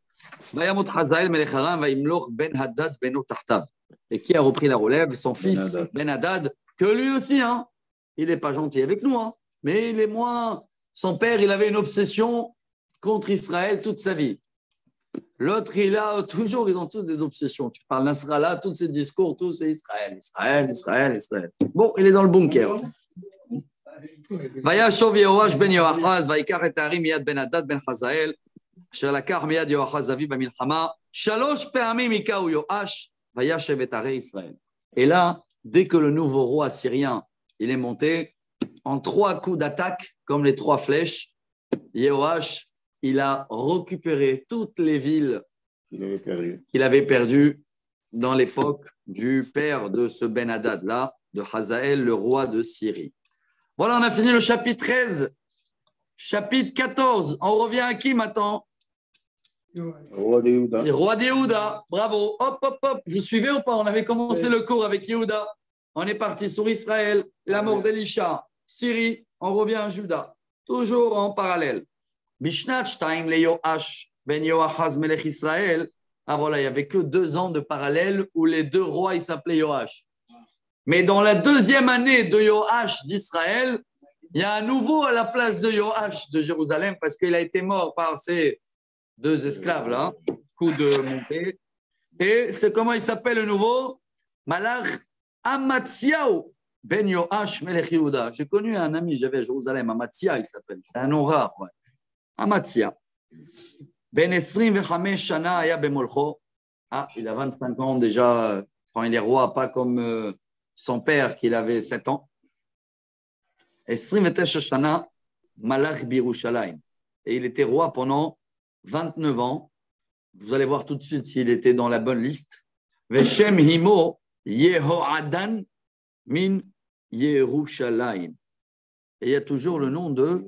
Et qui a repris la relève? Son fils Ben Hadad, que lui aussi, hein, il n'est pas gentil avec nous, hein, mais il est moins. Son père, il avait une obsession contre Israël toute sa vie. L'autre, il a toujours, ils ont tous des obsessions. Tu parles Nasrallah, tous ses discours, tous c'est Israël, Israël, Israël, Israël. Bon, il est dans le bunker. וישוב יהואש בן יהואחז ויקח את הערים מיד בן הדד בן חזאל אשר לקח מיד יהואחז אביו במלחמה 3 פעמים הכהו יואש וישב את ערי ישראל. Et là, dès que le nouveau roi syrien il est monté, en 3 coups d'attaque, comme les 3 flèches, Yehoash, il a récupéré toutes les villes qu'il avait perdues dans l'époque du père de ce Ben Hadad-là, de Hazaël, le roi de Syrie. Voilà, on a fini le chapitre 13. Chapitre 14. On revient à qui maintenant? Roi de Yehuda. Les rois d'Yehuda. Bravo. Hop, hop, hop. Vous suivez ou pas? On avait commencé le cours avec Yehuda. On est parti sur Israël, la mort d'Elisha, Syrie, on revient à Juda. Toujours en parallèle. Mishnat Shtaim le Yoash ben Yoachaz melech Israël. Ah voilà, il n'y avait que 2 ans de parallèle où les 2 rois, ils s'appelaient Yoash. Mais dans la 2e année de Yoash d'Israël, il y a un nouveau à la place de Yoash de Jérusalem parce qu'il a été mort par ses 2 esclaves là, coup de montée. Et c'est comment il s'appelle le nouveau? Malach Amatziaou ben Yoash melech Yehuda. J'ai connu un ami, j'avais à Jérusalem, Amatzia il s'appelle. C'est un nom rare, ouais. Amatzia. Ben 25 Shana aya bemolcho. Ah, il a 25 ans déjà quand il est roi, pas comme son père qui avait 7 ans. 29 Shana Malach Birushalayim. Et il était roi pendant 29 ans. Vous allez voir tout de suite s'il était dans la bonne liste. Veshem Himo Yehoadan min Yerushalayim. Et il y a toujours le nom de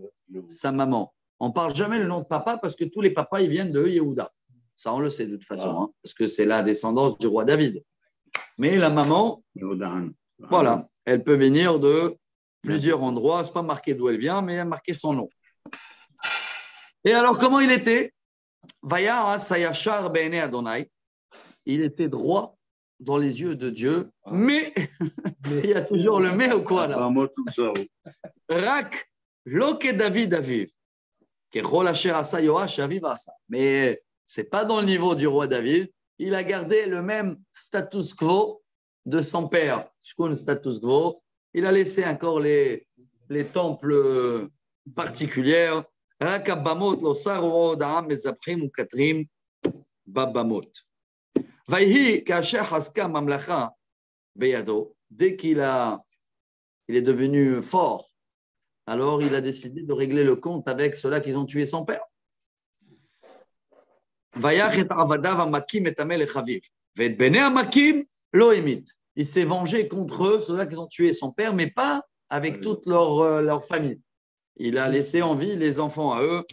sa maman. On ne parle jamais le nom de papa parce que tous les papas, ils viennent de Yehuda. Ça, on le sait de toute façon, hein, parce que c'est la descendance du roi David. Mais la maman, voilà, elle peut venir de plusieurs endroits. Ce n'est pas marqué d'où elle vient, mais elle a marqué son nom. Et alors, comment il était? Vaya Sayashar Be'ene Adonai. Il était droit dans les yeux de Dieu, mais il y a toujours le mais ou quoi là? Rak Loke David Aviv. Mais ce n'est pas dans le niveau du roi David. Il a gardé le même status quo de son père. Status quo. Il a laissé encore les temples particuliers. Dès qu'il est devenu fort, alors il a décidé de régler le compte avec ceux-là qui ont tué son père. Il s'est vengé contre eux, ceux-là qui ont tué son père, mais pas avec toute leur famille. Il a laissé en vie les enfants à eux.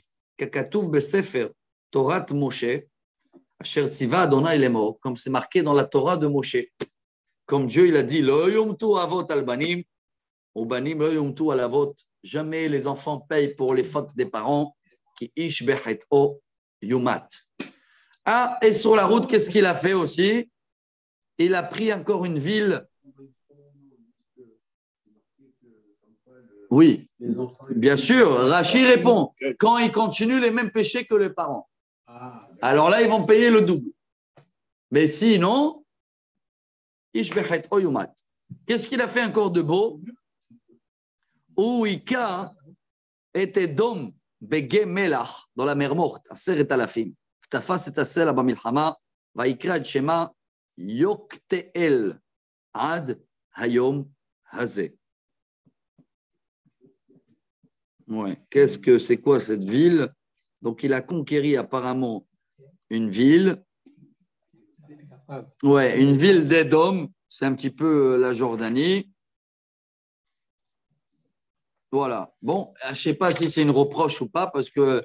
Torah Moshe, Asher Tziva Adonai Lemor, comme c'est marqué dans la Torah de Moshe. Comme Dieu il a dit, Lo yomtu avot al banim, ou banim lo yomtu al avot. Jamais les enfants payent pour les fautes des parents. Qui ish bechet o yumat. Ah, et sur la route, qu'est-ce qu'il a fait aussi? Il a pris encore une ville. Oui, bien sûr. Rachid répond, quand ils continuent les mêmes péchés que les parents. Alors là, ils vont payer le double. Mais sinon, ish bechet o yumat. Qu'est-ce qu'il a fait encore de beau? Ouika était d'homme bege melach dans la mer morte, à Seret Alafim. Ftafas et Asel Abamilchama, Vaikra et Shema, Yokteel, Ad Hayom Hazé. Ouais, qu'est-ce que c'est quoi cette ville? Donc il a conquéri apparemment une ville. Ouais, une ville d'Édom, c'est un petit peu la Jordanie. Voilà. Bon, je ne sais pas si c'est une reproche ou pas, parce que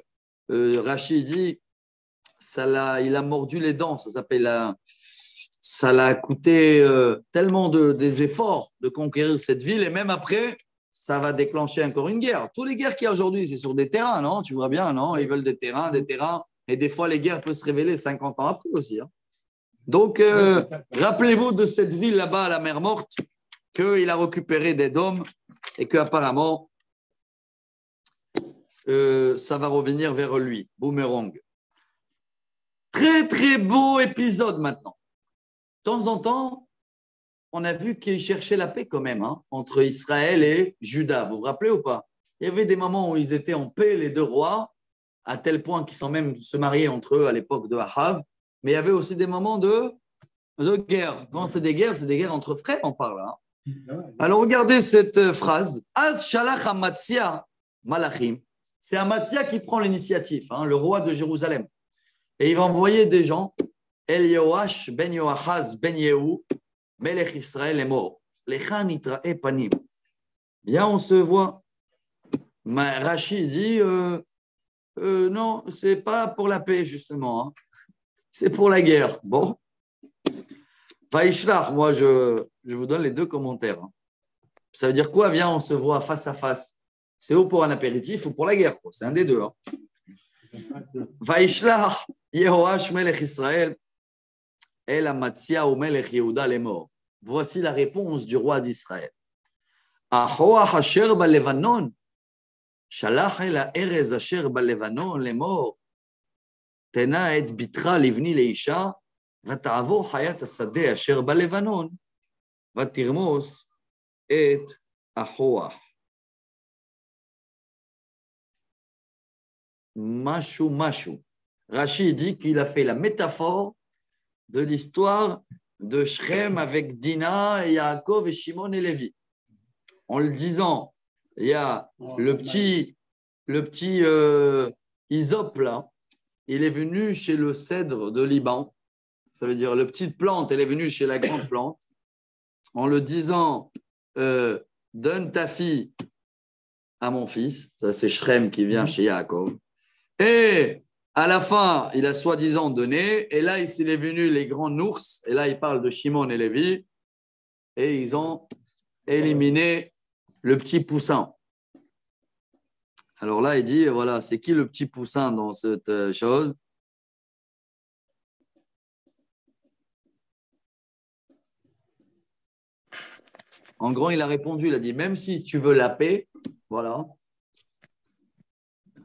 Rachid dit il a mordu les dents, ça s'appelle ça l'a coûté tellement des efforts de conquérir cette ville, et même après, ça va déclencher encore une guerre. Toutes les guerres qu'il y a aujourd'hui, c'est sur des terrains, non? Tu vois bien, non? Ils veulent des terrains, et des fois, les guerres peuvent se révéler 50 ans après aussi. Hein. Donc, rappelez-vous de cette ville là-bas, à la mer Morte, qu'il a récupéré des dômes, et qu'apparemment, ça va revenir vers lui. Boomerang. Très, très beau épisode maintenant. De temps en temps, on a vu qu'il cherchait la paix quand même, hein, entre Israël et Juda. Vous vous rappelez ou pas? Il y avait des moments où ils étaient en paix, les 2 rois, à tel point qu'ils sont même se mariés entre eux à l'époque de Ahav. Mais il y avait aussi des moments de guerre. Quand c'est des guerres entre frères, on parle. Hein. Alors regardez cette phrase. Az shalach Amatzia malachim. C'est Amatzia qui prend l'initiative, hein, le roi de Jérusalem. Et il va envoyer des gens. El Yoash ben Yoachaz ben Yehu, Melech Israël est mort. Lecha nitra'e panim. Bien, on se voit. Rachid dit Non, ce n'est pas pour la paix, justement. Hein. C'est pour la guerre. Bon. Vaishlach, moi, je vous donne les deux commentaires. Hein. Ça veut dire quoi? Viens, on se voit face à face. C'est ou pour un apéritif ou pour la guerre. C'est un des deux. Hein. Vaishlach, Yehoash melech Israël, El Amatzia ou melech Yehuda les morts. Voici la réponse du roi d'Israël. Ahoach asher balevanon, shalach el ha'erez asher balevanon les morts. תנה את ביתך לבני לאישה, ותעבור חיית השדה אשר בלבנון, ותרמוס את אחוח. משהו. Rashi dit qu'il a fait la métaphore de l'histoire de Shrem avec Dina, et Yaakov et Shimon et Lévi. En le disant, il y a le petit Hysope là, il est venu chez le cèdre de Liban. Ça veut dire le petite plante, elle est venue chez la grande plante. En le disant, donne ta fille à mon fils. Ça, c'est Shrem qui vient chez Yaakov. Et à la fin, il a soi-disant donné. Et là, il est venu les grands ours. Et là, il parle de Shimon et Lévi. Et ils ont éliminé le petit poussin. Alors là, il dit, voilà, c'est qui le petit poussin dans cette chose? En gros, il a répondu, il a dit, même si tu veux la paix, voilà,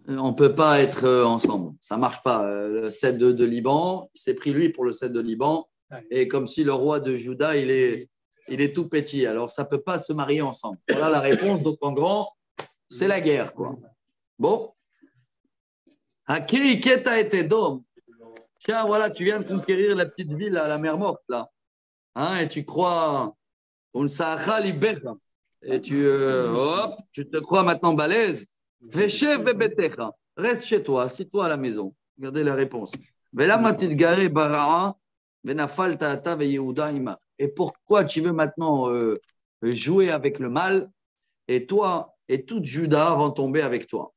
on ne peut pas être ensemble. Ça ne marche pas. Le cèdre de Liban, il s'est pris lui pour le cèdre de Liban. Et comme si le roi de Juda, il est tout petit. Alors, ça ne peut pas se marier ensemble. Voilà la réponse. Donc, en gros, c'est la guerre, quoi. Bon. Hakiriketa et Edom. Tiens, voilà, tu viens de conquérir la petite ville à la mer morte, là. Hein, et tu crois, on et tu te crois maintenant balèze. Reste chez toi, assieds-toi à la maison. Regardez la réponse. Et pourquoi tu veux maintenant jouer avec le mal, et toi et toute Juda vont tomber avec toi?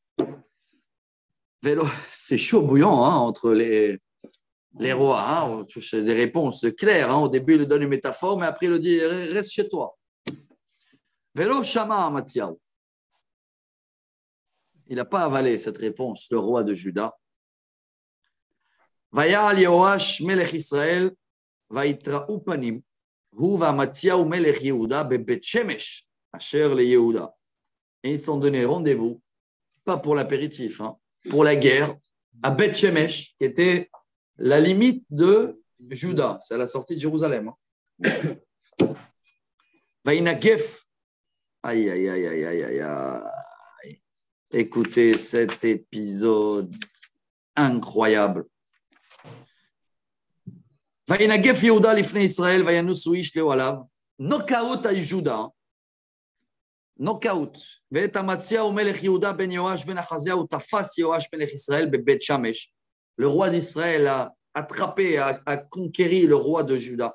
C'est chaud bouillant hein, entre les rois. Hein. C'est des réponses claires. Hein. Au début, il lui donne une métaphore, mais après, il lui dit reste chez toi. Vélo Shama Mathiaou. Il n'a pas avalé cette réponse, le roi de Juda. Vayal Yehoash melech Israël, vayitra'u panim, hu va'Matziaou melech Yehuda bebet Shemesh, asher le Yehuda. Et ils sont donnés rendez-vous, pas pour l'apéritif, hein, pour la guerre, à Bet Shemesh, qui était la limite de Juda. C'est à la sortie de Jérusalem. Hein. Vainagef. Aïe, aïe, aïe, aïe, aïe, aïe, aïe. Écoutez cet épisode incroyable. Vainagef Yehuda lifnei Israël, vayanusu ish le'olav. Knockout à Juda. Knockout. ואת אמציה ומלך יהודה בן יואש בן אחזיהו תפס יואש מלך ישראל בבית שמש. Le roi d'Israël a attrapé, a conquéri le roi de Juda.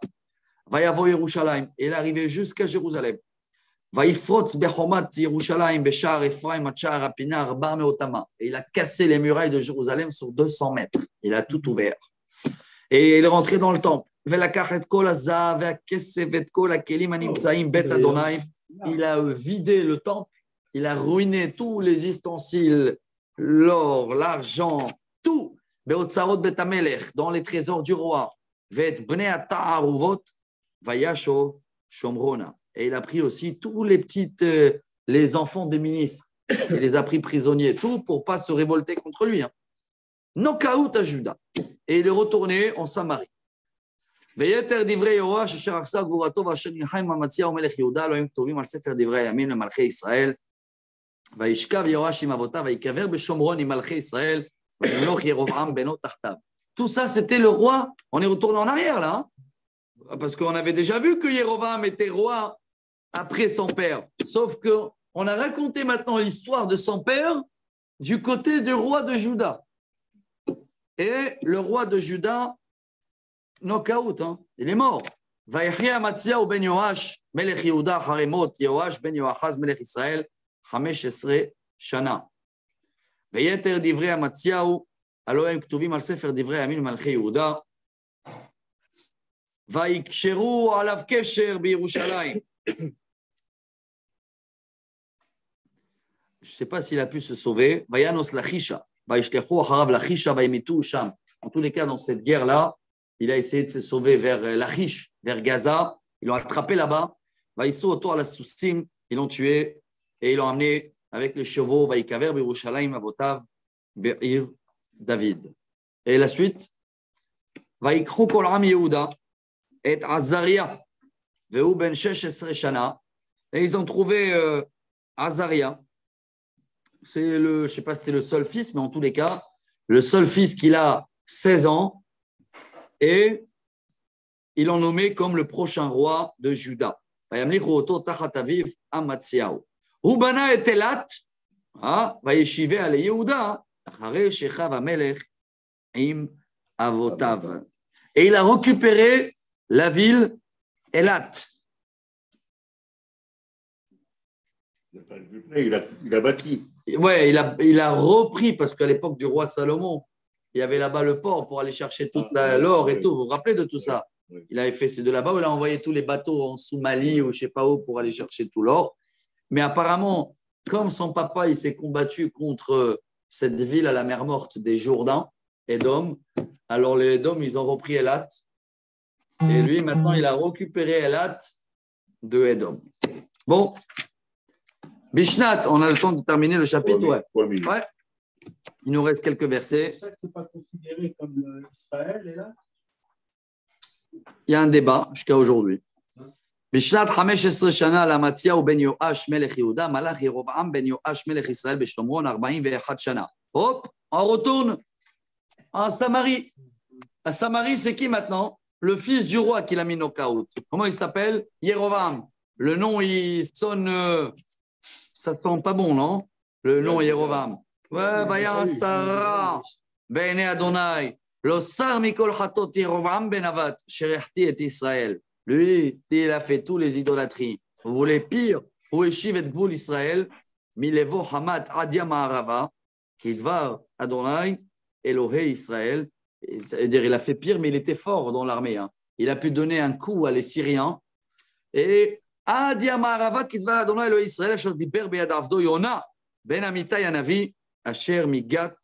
ויבוא ירושלים. Il est arrivé jusqu'à Jérusalem. ויפרוץ בחומת ירושלים בשער אפרים עד שער הפינה 400 אמה. Et il a cassé les murailles de Jérusalem sur 200 mètres. Il a tout ouvert. Et il est rentré dans le temple. ולקח את כל הזהב והכסף ואת כל הכלים הנמצאים בית אדוני. Il a vidé le temple, il a ruiné tous les ustensiles, l'or, l'argent, tout. Dans les trésors du roi. Et il a pris aussi tous les enfants des ministres. Il les a pris prisonniers, tout pour ne pas se révolter contre lui. Hein. Knockout à Juda. Et il est retourné en Samarie. ויתר דברי יואש אשר עשה גבורתו ואשר נלחם עם אמציה ומלך יהודה לא היו כתובים על ספר דברי הימים למלכי ישראל. וישכב יואש עם אבותיו ויקבר בשומרון עם מלכי ישראל וימלוך ירבעם בנו תחתיו. Tout ça, c'était le roi. On est retourné en arrière là, hein? Parce qu'on avait déjà vu que Yérobam était roi après son père. Sauf qu'on a raconté maintenant l'histoire de son père du côté du roi de Juda. Et le roi de Juda, knockout, hein? Il est mort. ויחיה אמציה ובן יואש מלך יהודה אחרי מות יואש בן יואחז מלך ישראל 15 שנה. ויתר דברי המציהו, הלא הם כתובים על ספר דברי הימים למלכי יהודה, ויקשרו עליו קשר בירושלים. Je ne sais pas s'il a pu se sauver. Vayanos Lachisha. Vaishlechu Harav Lachisha, Vaimitu Sham. En tous les cas, dans cette guerre-là, il a essayé de se sauver vers Lachish, vers Gaza. Ils l'ont attrapé là-bas. Vaïsou autour à la Soussim. Ils l'ont tué et ils l'ont amené avec les chevaux. Vaïkaver Birushalayim Avotav Be'ir David. Et la suite. Vaikru Kol Am Yehuda et Azaria. Ve'u ben 16 shana. Et ils ont trouvé Azaria. C'est je ne sais pas si c'était le seul fils, mais en tous les cas, le seul fils qu'il a 16 ans, et ils l'ont nommé comme le prochain roi de Juda. Ubana et Elat, Vayeshive ale Yehuda, Achare Shechav Amelech im Avotav. Et il a récupéré la ville Elat. Il a bâti. Ouais, il a repris, parce qu'à l'époque du roi Salomon, il y avait là-bas le port pour aller chercher tout l'or et tout. Vous vous rappelez de tout ça? Il avait fait, c'est de là-bas où il a envoyé tous les bateaux en Somalie ou je ne sais pas où pour aller chercher tout l'or. Mais apparemment, comme son papa, il s'est combattu contre cette ville à la mer morte des Jourdains, Édom, alors les Édom, ils ont repris Elat. Et lui, maintenant, il a récupéré Elat de Édom. Bon. Bishnat, on a le temps de terminer le chapitre. Ouais. Il nous reste quelques versets. C'est ça que ce n'est pas considéré comme Israël, et là? Il y a un débat jusqu'à aujourd'hui. Bishnat 15 shana la Matziyahu ben Yoash melech Yehuda, malach Yerovam ben Yoash melech Israël b'Shomron 41 shana. Hop, on retourne en Samarie. À Samarie, c'est qui maintenant? Le fils du roi qui l'a mis knockout. Comment il s'appelle? Yerovam. Le nom, il sonne... Ça ne sent pas bon, non? Le nom Yerovam. Ouais, Vayan Sarah, Bene Adonai, le Sar Mikol Chatot Yerovam Ben Avat, Sherechti et Israël. Lui, il a fait tous les idolâtries. Vous voulez pire? Ou Eshiv et Gvul Israël, Milevo Hamat Adia Ma'arava, Kidvar Adonai, Elohé Israël. C'est-à-dire, il a fait pire, mais il était fort dans l'armée. Hein. Il a pu donner un coup à les Syriens. Et Adia Ma'arava Kidva Adonai Elohei Israël Asher Diber Beyad Avdo Yona Ben Amitai Hanavi Asher Migat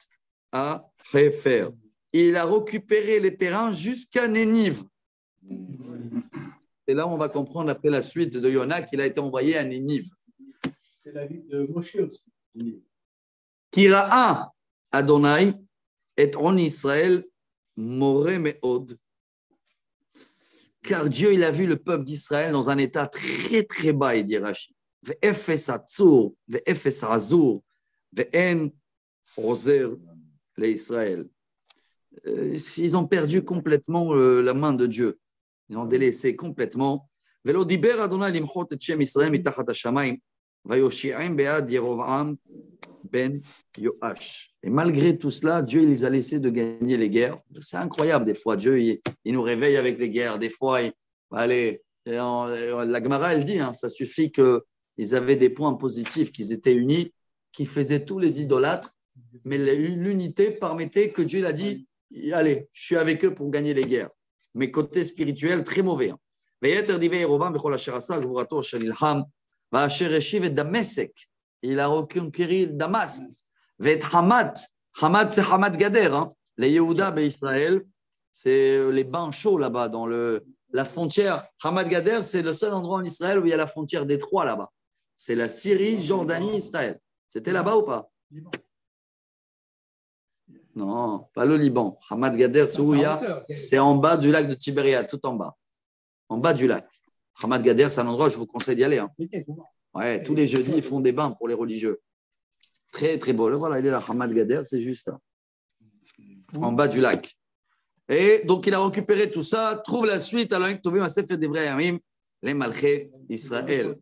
à Hefer. Il a récupéré les terrains jusqu'à Nénive. Et là, on va comprendre après la suite de Yona qu'il a été envoyé à Nénive. C'est la ville de Moshe aussi. Kira'a Adonai et en Israël Moré Meod. Car Dieu, il a vu le peuple d'Israël dans un état très, très bas, il dit Rashi. Ve'efes atzur, ve'efes azur, ve'en ozer l'Israël. Ils ont perdu complètement la main de Dieu. Ils ont délaissé complètement. Ve'lo diber Adonai limchot et Shem Israël mitachat hashamayim, vayoshi'im be'ad Yerovam ben Yoash. Et malgré tout cela, Dieu il les a laissés de gagner les guerres. C'est incroyable, des fois. Dieu, il nous réveille avec les guerres. Des fois, la Gemara, elle dit, hein, ça suffit qu'ils avaient des points positifs, qu'ils étaient unis, qu'ils faisaient tous les idolâtres, mais l'unité permettait que Dieu il a dit, allez, je suis avec eux pour gagner les guerres. Mais côté spirituel, très mauvais. Hein. Il a reconquéri Damas. Hamad, c'est Hamad Gader. Hein. Les Yehuda Israël, c'est les bains chauds là-bas, dans la frontière. Hamad Gader, c'est le seul endroit en Israël où il y a la frontière des trois là-bas. C'est la Syrie, Jordanie, Israël. C'était là-bas ou pas? Non, pas le Liban. Hamad Gader, c'est où il y a? C'est en bas du lac de Tibériade, tout en bas. En bas du lac. Hamad Gader, c'est un endroit où je vous conseille d'y aller. Hein. Ouais, tous les jeudis, ils font des bains pour les religieux. Très, très beau. Voilà, il est là, Hamad Gader, c'est juste là. En bas du lac. Et donc, il a récupéré tout ça. Trouve la suite. Alors, il trouve un sefer d'Evrei Yamim, les Malchei Israël.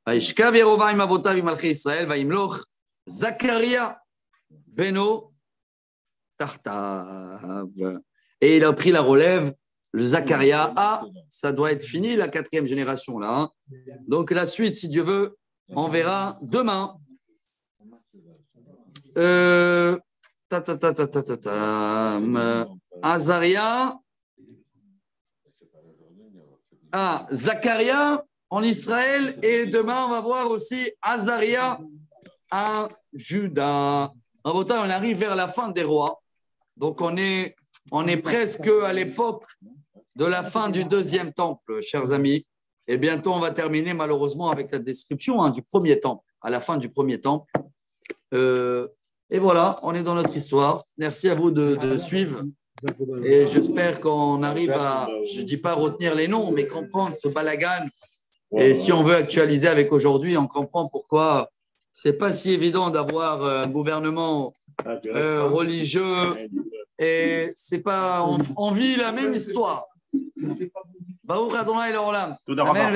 Vaishkav Yerovam avotav Malchei Israël, vaimloch Zacharia beno tartav. Et il a pris la relève. Le Zacharia, ça doit être fini, la 4e génération là. Hein. Donc la suite, si Dieu veut, on verra demain. Azaria. Zacharia en Israël. Et demain, on va voir aussi Azaria à Juda. On arrive vers la fin des rois. Donc, on est presque à l'époque de la fin du deuxième temple, chers amis. Et bientôt, on va terminer malheureusement avec la description du premier temple, à la fin du premier temple. Et voilà, on est dans notre histoire. Merci à vous de suivre. Et j'espère qu'on arrive à, je ne dis pas retenir les noms, mais comprendre ce balagan. Et si on veut actualiser avec aujourd'hui, on comprend pourquoi ce n'est pas si évident d'avoir un gouvernement religieux. Et c'est pas, on vit la même histoire. Baruch Adonai Leolam. Amen.